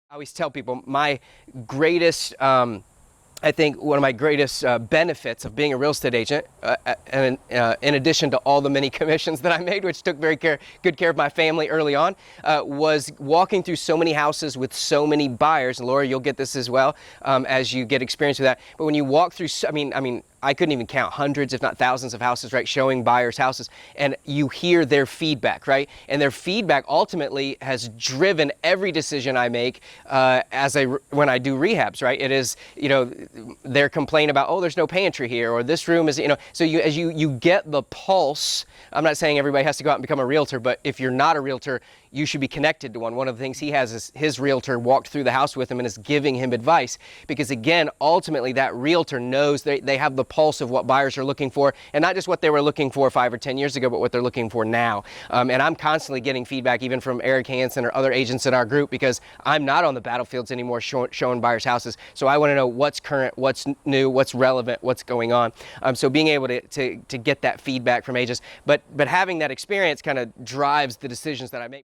I always tell people my greatest, I think one of my greatest benefits of being a real estate agent, and in addition to all the many commissions that I made, which took good care of my family early on, was walking through so many houses with so many buyers. And Laura, you'll get this as well as you get experience with that. But when you walk through, I couldn't even count hundreds, if not thousands of houses, right, showing buyers houses, and you hear their feedback, right? And their feedback ultimately has driven every decision I make when I do rehabs, right? It is, their complaint about, oh, there's no pantry here, or this room is, so as you get the pulse. I'm not saying everybody has to go out and become a realtor, but if you're not a realtor, you should be connected to one. One of the things he has is his realtor walked through the house with him and is giving him advice, because again, ultimately that realtor knows they have the pulse of what buyers are looking for, and not just what they were looking for 5 or 10 years ago, but what they're looking for now. And I'm constantly getting feedback even from Eric Hansen or other agents in our group, because I'm not on the battlefields anymore showing buyers houses. So I want to know what's current, what's new, what's relevant, what's going on. So being able to get that feedback from agents, but having that experience kind of drives the decisions that I make.